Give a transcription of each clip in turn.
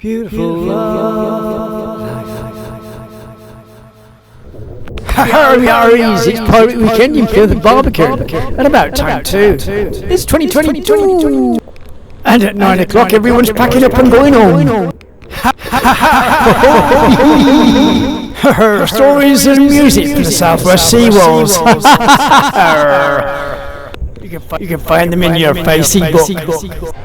Beautiful life. It's Pirate Weekend in Perth Barbican. And about time too. It's 2022. And at 9 o'clock everyone's packing up and going home. Stories and music from the Southwest Seawalls. You can find them in your Facebook.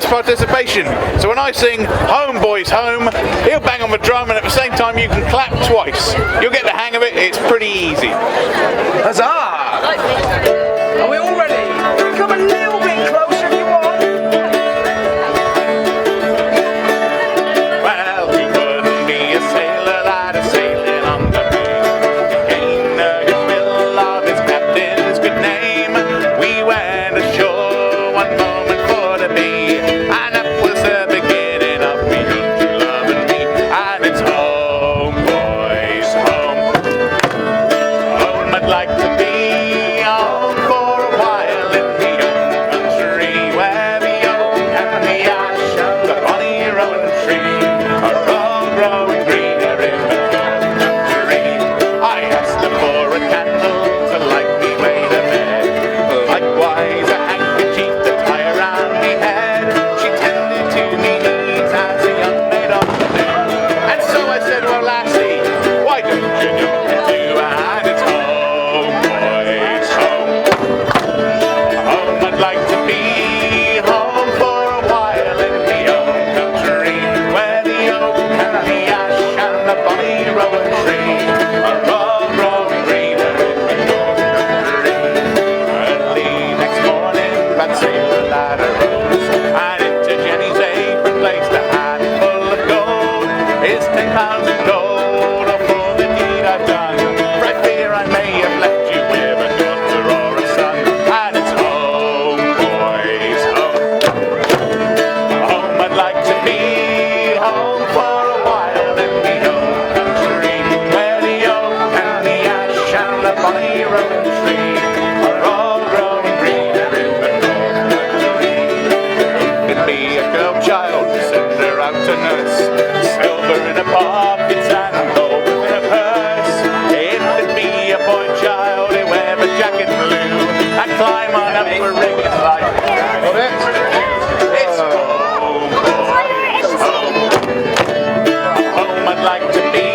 Participation. So when I sing "Home Boys Home," he'll bang on the drum, and at the same time you can clap twice. You'll get the hang of it. It's pretty easy. Huzzah! Are we all ready? Come a little bit closer if you want. Well, he wouldn't be a sailor that is sailing on the moon. Gain a goodwill of his captain's good name. We went ashore one moment for the be. Like to be on for a while in the girl child, send her out to nurse. Silver in her pockets and gold in her purse. If it be a boy child, he'll wear a jacket blue and climb on up a ring like it's home, boys, home. Home I'd like to be,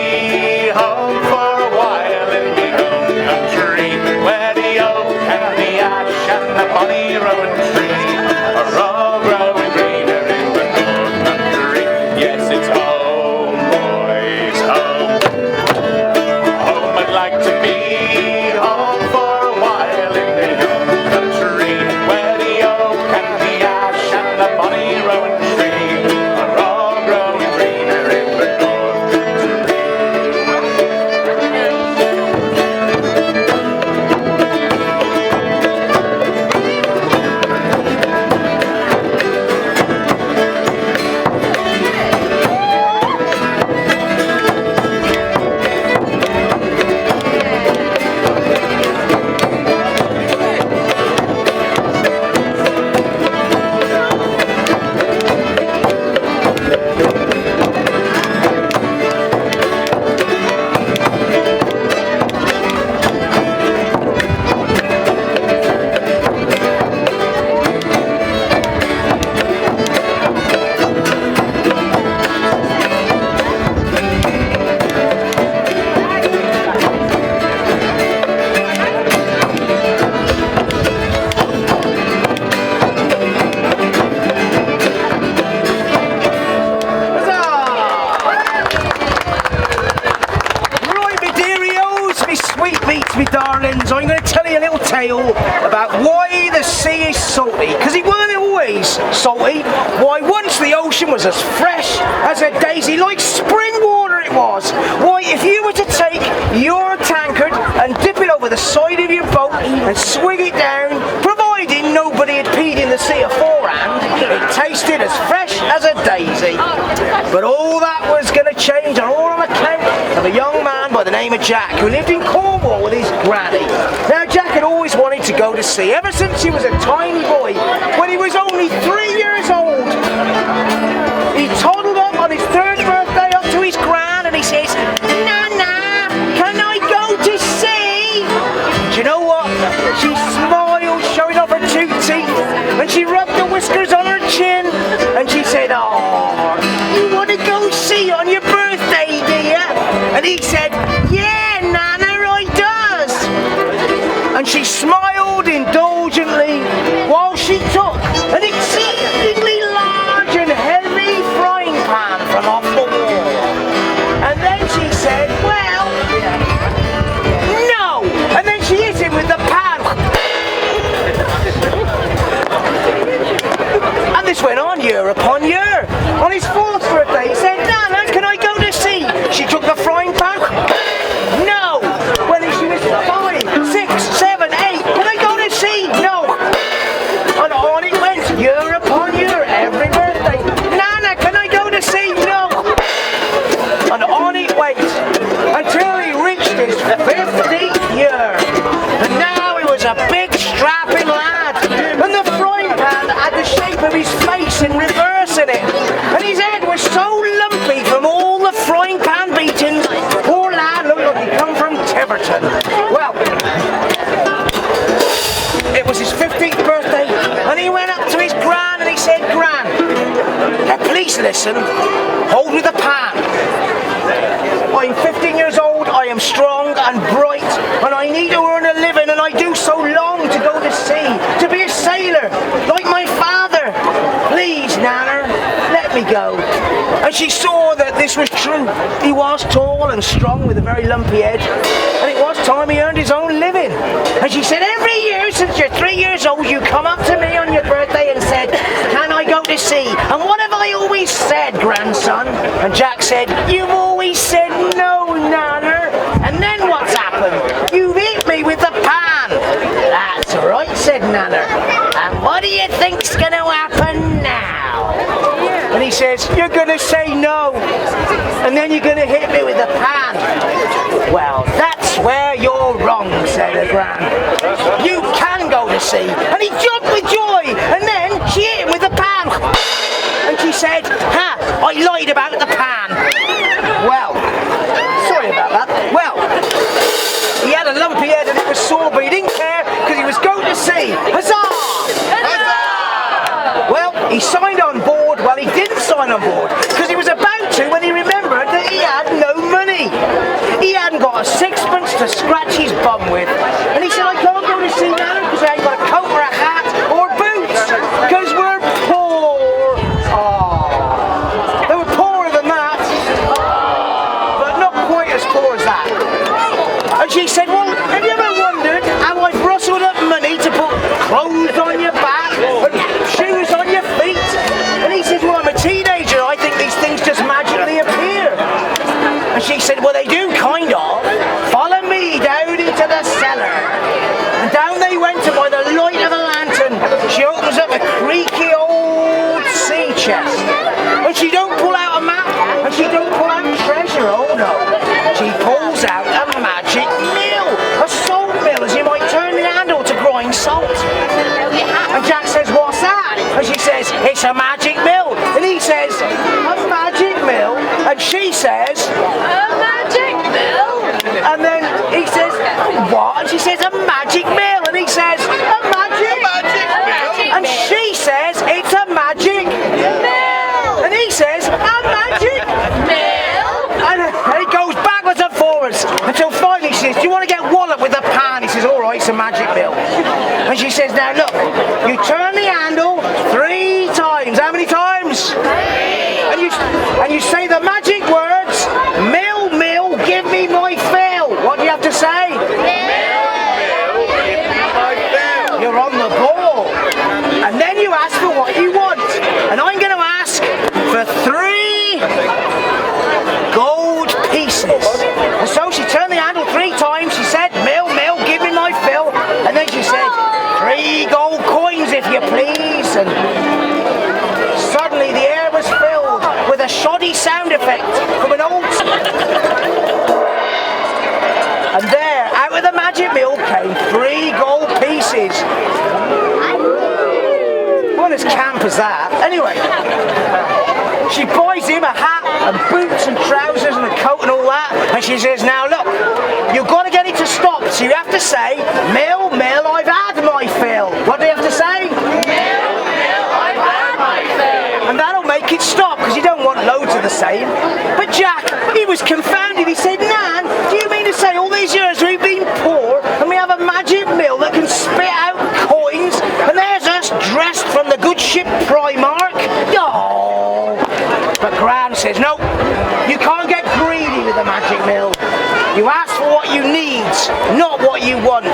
home for a while in the home country, where the oak and the ash and the bonny rowan tree are all growing greener in the north country. Yes, it's home, boys, home. Home I'd like to be, home for a while in the home country, where the oak and the ash and the bonny rowan tree are all growing greener in the north country. Me darlings, I'm going to tell you a little tale about why the sea is salty, because it weren't always salty. Why once the ocean was as fresh as a daisy, like spring water it was. Why if you were to take your tankard and dip it over the side of your boat and swing it down, providing nobody had peed in the sea aforehand, it tasted as fresh as a daisy. But all that was going to change, and all on account of a young man by the name of Jack, who lived in Cornwall with his granny. Now Jack had always wanted to go to sea ever since he was a tiny boy. When he was only 3 years old, he toddled up on his 3rd birthday up to his gran and he says, "Nana, can I go to sea?" Do you know what? She smiled, showing off her 2 teeth, and she rubbed the whiskers on her chin, and she said, "Oh, you want to go sea on your birthday, dear?" And he said, "Yeah, Nana, I does." And she smiled indulgently while she took an exceedingly large and heavy frying pan from off the wall. And then she said, "Well, no." And then she hit him with the pan. And this went on year upon year. On his 4th birthday, he said, "Nana, can I go to sea?" She took the frying pan. No. When she was 5, 6, 7, 8, can I go to sea? No. And on it went, year upon year, every birthday. "Nana, can I go to sea?" No. And on it went, until he reached his 50th year. And now he was a big strapping lad. And the frying pan had the shape of his face in reverse in it. And his head was so lumpy from all the frying pan beatings. Poor lad looked like he'd come from Tiverton. Well, it was his 50th birthday, and he went up to his gran and he said, "Gran, now please listen, hold with the pan. I'm 15 years old, I am strong and bright, and I need to earn a living, and I do so long to go to sea, to be a sailor, like my father. Please, Nana, let me go." And she saw that this was true. He was tall and strong with a very lumpy head, and it was time he earned his own living. And she said, "Every year since you're 3 years old, you come up to me on your birthday and said, 'Can I go to sea?' And what have I always said, grandson?" And Jack said, "You've always said no, Nana. And then what's happened? You've hit me with the pan." "That's right," said Nana. "And what do you think's going to happen now?" And he says, "You're going to say no, and then you're going to hit me with the pan." "Well, that's where you're wrong," said her gran. "You can go to sea." And he jumped with joy, and then she hit him with the pan. And said, "Ha, I lied about the pan." Well, sorry about that. Well, he had a lumpy head and it was sore, but he didn't care because he was going to sea. Huzzah! Huzzah! Well, he signed on board. Well, he didn't sign on board because he was about to when he remembered that he had no money. He hadn't got a sixpence to scratch his bum with. And he said, "I can't go to sea now because I ain't got a coat or a hat or boots because we're poor." Oh, they were poorer than that, but not quite as poor as that. And she said, "Well, have you ever wondered how I've rustled up money to put clothes on your back and shoes on your feet?" And he says, "Well, I'm a teenager. I think these things just magically appear." And she said, "Well, they do, kind of. Follow me down into the cellar." And down they went, and by the light of a lantern, she opens up a creaky old sea chest. And she don't pull out a map, and she don't pull out treasure, oh no. She pulls out a magic mill, a salt mill, as you might turn the handle to grind salt. And Jack says, "What's that?" And she says, "It's a magic mill." And he says, "A magic mill?" And she says, "A magic mill?" And then he says, "What?" And she says, "A magic mill." And he says, "A magic mill?" And she says, "It's a magic mill." And he says, "A magic mill?" And it goes backwards and forwards until finally she says, "Do you want to get walloped with a pan?" He says, "All right, it's a magic mill." And she says, "Now look, you turn the handle 3 times." How many times? 3. And you say the magic words, "Mill, mill, give me my fill." What do you have to say? Mill, mill, give me my fill. You're on the ball. And then you ask for what you want. And I'm going to ask for 3 gold pieces. And so she turned the handle 3 times. She said, "Mill, mill, give me my fill." And then she said, 3 gold coins, if you please. And suddenly the air was filled with a shoddy sound effect from an old... And there, out of the magic mill, came 3 gold pieces. One as camp as that. Anyway, she buys him a hat and boots and trousers and a coat and all that. And she says, "Now look, you've got to get it to stop. So you have to say, 'Mill, mill, I've had my fill.'" What do you have to say? "Mill, mill, I've had my fill." And that'll make it stop, because you don't want loads of the same. But Jack, he was confounded. He said, "Nan, do you mean to say all these years we've been poor and we have a magic mill that can spit out coins, and there's us dressed from the good ship Primark?" Oh. But Gran says, "No, you can't get greedy with the magic mill. You ask for what you need, not what you want.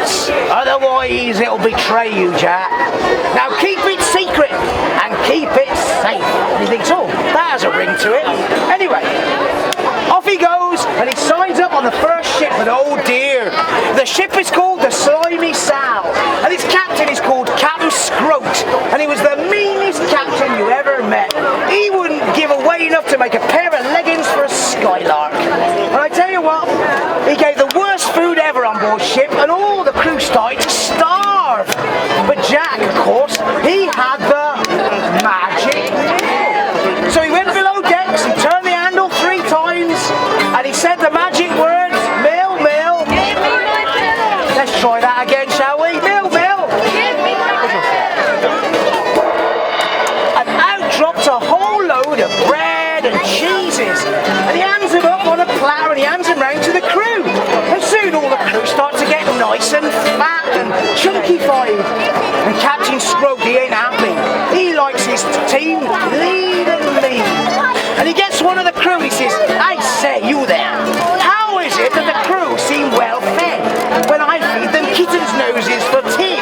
Otherwise, it'll betray you, Jack. Now keep it secret and keep it safe." And he thinks, "Oh, that has a ring to it." Anyway, off he goes and he signs up on the first ship, and oh dear, the ship is called the Slimy Sal, and its captain is called Captain Scroat, and he was the meanest captain you ever met. He wouldn't give away enough to make a pair of leggings for a skylark. And I tell you what, he gave the worst food ever on board ship, and all the crew started to starve. But Jack, of course, he had the magic mill. So he went below decks, he turned the handle 3 times, and he said the magic words, "Mill, mill." Give me my mill. Let's try that again, shall we? "Mill, mill. Give me my mill." And out dropped a whole load of bread and cheeses, and he hands them up on a platter, and he hands them round to the crew. And soon all the crew start to get nice and fat and chunky-fied. And Captain Scroat, he ain't happy. He likes his team lean and mean. And he gets one of the crew and he says, "I say, you there, how is it that the crew seem well fed when I feed them kittens' noses for tea?"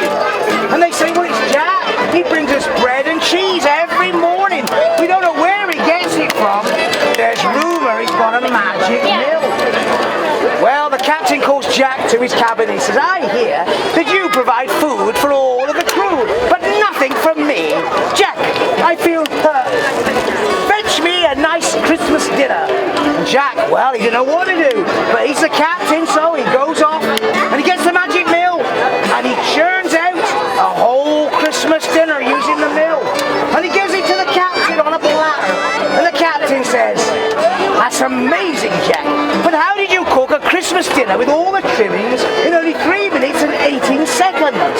And they say, "Well, it's Jack. He brings us bread and cheese every morning. We don't know where he gets it from. There's rumour he's got a magic mill." Well, the captain calls Jack to his cabin. He says, "I hear that you provide food for all of the crew, but nothing for me. Jack, I feel hurt. Fetch me a nice Christmas dinner." And Jack, well, he didn't know what to do, but he's the captain, so he goes off and he gets the magic mill and he churns out a whole Christmas dinner using the mill. And he gives it to the captain on a platter. That's amazing, Jack. But how did you cook a Christmas dinner with all the trimmings in only 3 minutes and 18 seconds?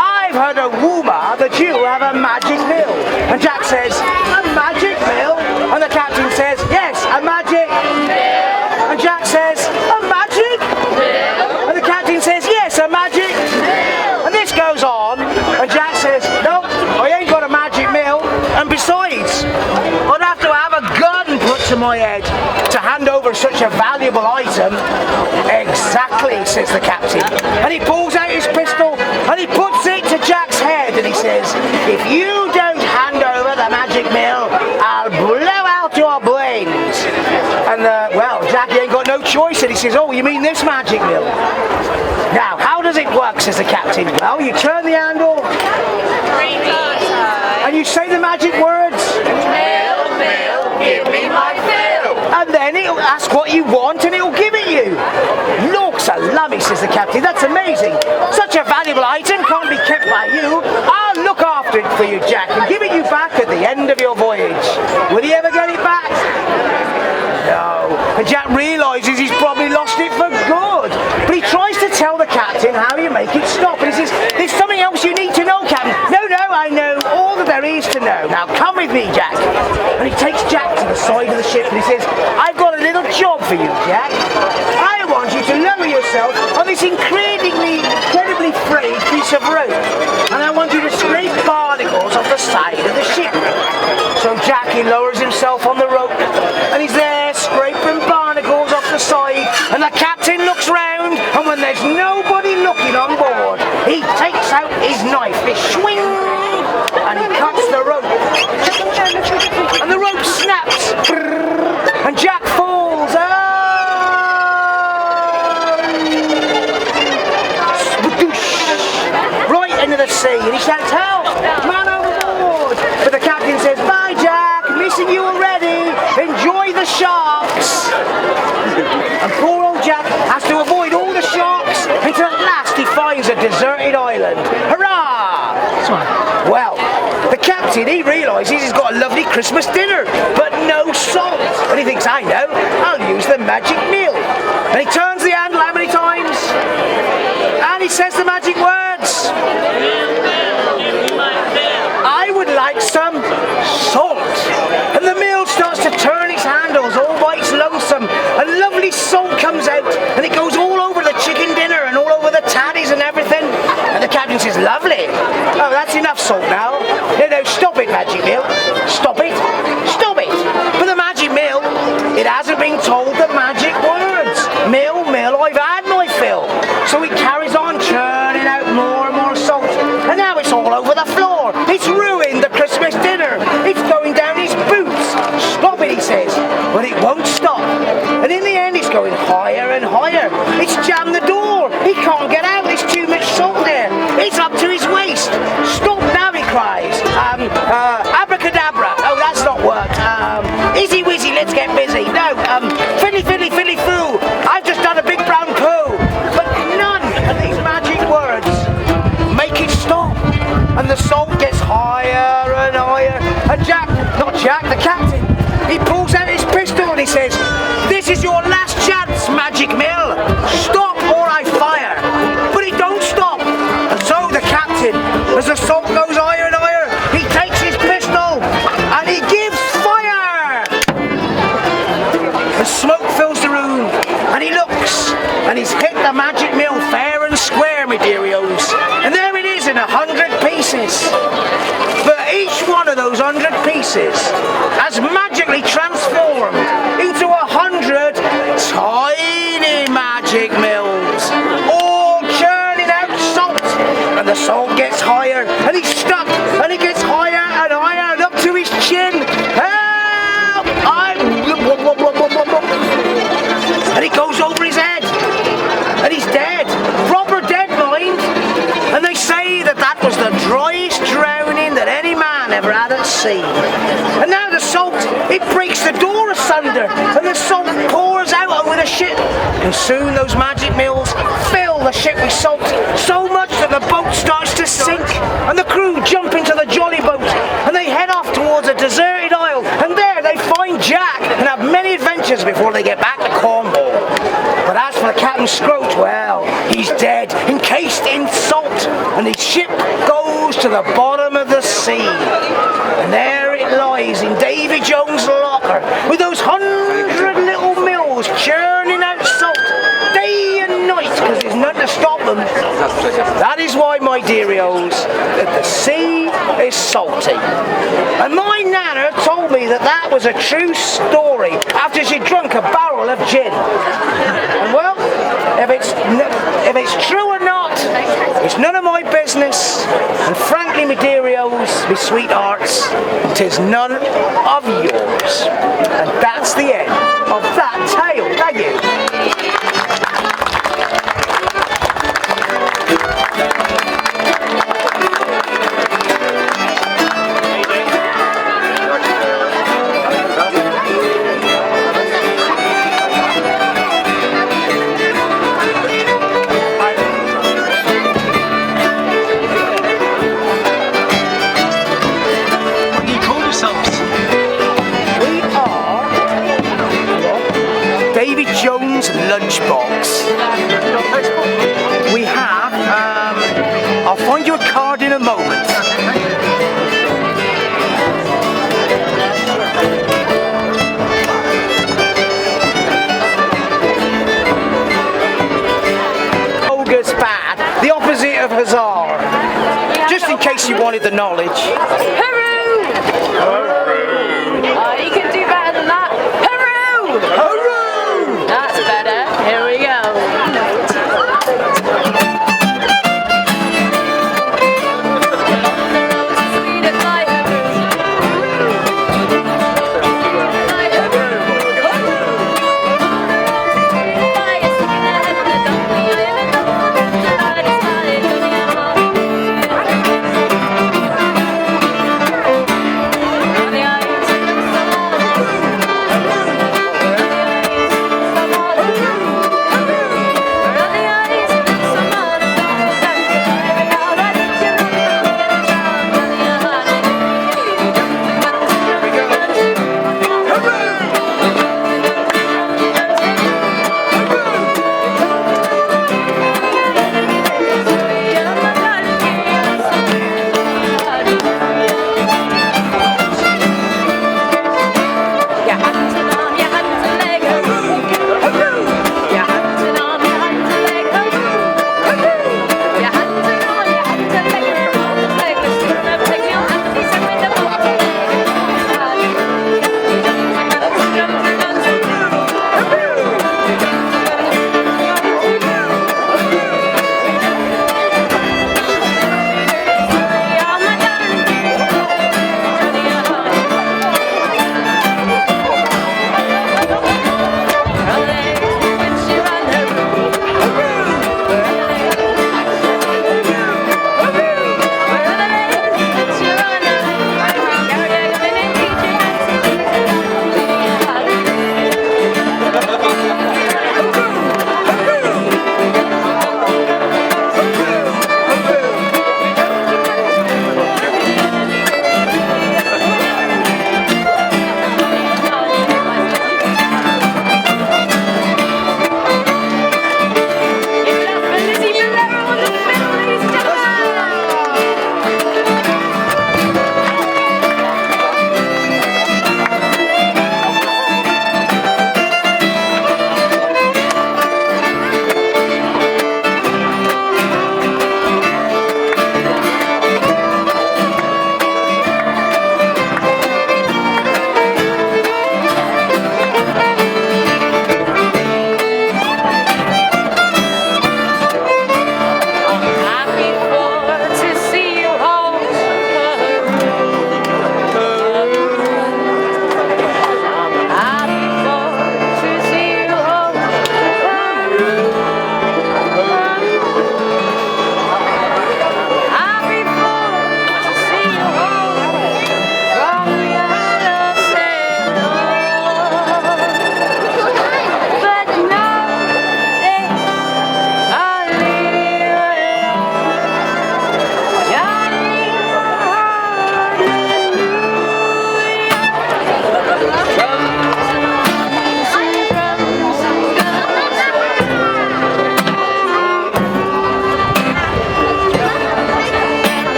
I've heard a Hu+Man that you have a magic mill. And Jack says, a magic mill? And the captain says, yes, a magic mill. And Jack says, a magic mill? And the captain says, yes, a magic mill. And this goes on, and Jack says, no, I ain't got a magic mill. And besides, I'd have to have a gun put to my head to hand over such a valuable item. Exactly, says the captain. And he pulls out his pistol and he puts it to Jack's head and he says, if you don't hand over the magic mill, I'll blow out your brains. And well, Jackie ain't got no choice, and he says, oh, you mean this magic mill? Now, how does it work, says the captain? Well, you turn the handle and you say the magic words. Mill, mill, give me my fill. And then it'll ask what you want and it'll give it you. Looks a lummy, says the captain. That's amazing. Such a valuable item can't be kept by you. I'll look after it for you, Jack, and give it you back at the end of your voyage. Will you ever get it back? No. And Jack realises he's probably lost it for good. But he tries to tell the captain how you make it stop. And he says, there's something else you need to know, Captain. No, I know all that there is to know. Now come with me, Jack. And he takes Jack to the side of the ship and he says, I've got a little job for you, Jack. I want you to lower yourself on this incredibly frayed piece of rope. And I want you to scrape barnacles off the side of the ship. So Jack, he lowers himself on the rope and he's there scraping barnacles off the side, and the captain looks round, and when there's nobody looking on board, he takes out his knife, he swing, and he cuts the rope, and the rope snaps, and Jack falls, right into the sea, and he shouts, help, man overboard, but the captain says, bye Jack, missing you already, enjoy the sharks. And poor old Jack has to avoid all the sharks until at last he finds a deserted island. Hurrah! Well, the captain, he realises he's got a lovely Christmas dinner, but no salt. And he thinks, I know, I'll use the magic mill. And he turns the handle how many times? And he says the magic words. I would like some salt. And the mill starts to turn its handles all by its lonesome, and lovely salt comes out, and it goes all over the chicken dinner and all over the tatties and everything. And the captain says, lovely. Oh, that's enough salt now. No, stop it, magic mill. Stop it. Stop it. But the magic mill, it hasn't been told the magic words. Mill, I've had my fill. So it carries on churning out more and more salt. And now it's all over the floor. It's ruined the Christmas dinner. It's going down his boots. Stop it, he says. But it won't stop. And in the end, it's going higher and higher. It's jammed the door. He can't get out. There's too much salt there. It's up to his waist. Stop now, he cries. Abracadabra. Oh, that's not worked. Izzy wizzy, let's get busy. No, fiddly fiddly fiddly foo. I've just done a big brown poo. But none of these magic words make it stop. And the salt gets higher and higher. And Jack, not Jack, the captain, he pulls out his pistol and he says, this is your last chance, magic mill. Stop or I fire. But it don't stop. And so the captain, as the salt goes higher and higher, he takes his pistol and he gives fire. The smoke fills the room and he looks and he's hit the magic mill fair and square, my dearios. And there it is in 100 pieces. But each one of those 100 pieces has magically transformed into 100 tiny magic mills, all churning out salt. And the salt gets higher, and he's stuck, and he gets higher and higher, and up to his chin. Help! And he goes over his head, and he's dead, proper dead, mind. And they say that was the driest drowning that any man ever had at sea. And now the salt, it breaks the door asunder, and the salt pours out over the ship. And soon those magic mills fill the ship with salt, so much that the boat starts to sink, and the crew jump into the jolly boat, and they head off towards a deserted isle, and there they find Jack and have many adventures in salt, and the ship goes to the bottom of the sea. And there it lies in Davy Jones' locker, with those 100 little mills churning out salt day and night, because there's nothing to stop them. That is why, my dearios, that the sea is salty. And my nana told me that that was a true story after she drunk a barrel of gin. And well, if it's true or not, it's none of my business. And frankly, my dearios, my sweethearts, 'tis none of yours. And that's the end of that tale. Thank you. Jones lunchbox. We have, I'll find you a card in a moment. Ogre's bad, the opposite of huzzah. Just in case you wanted the knowledge. Hooroo! Oh, you can do better than that. Hooroo! Hooroo! That's better. Here we go.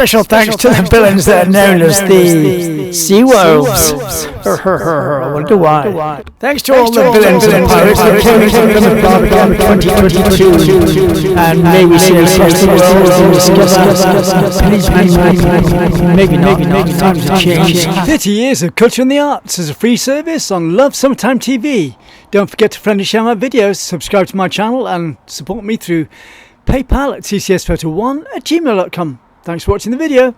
Special thanks to the villains that are known as the Sea Wolves. I wonder why. Thanks to all the villains and pirates that came into the Barbican 2022. And may we see across the world and discover. Maybe not. Times have changed. 30 years of culture and the arts as a free service on Love Summertime TV. Don't forget to friend and share my videos, subscribe to my channel and support me through PayPal at tcsphoto1@gmail.com. Thanks for watching the video.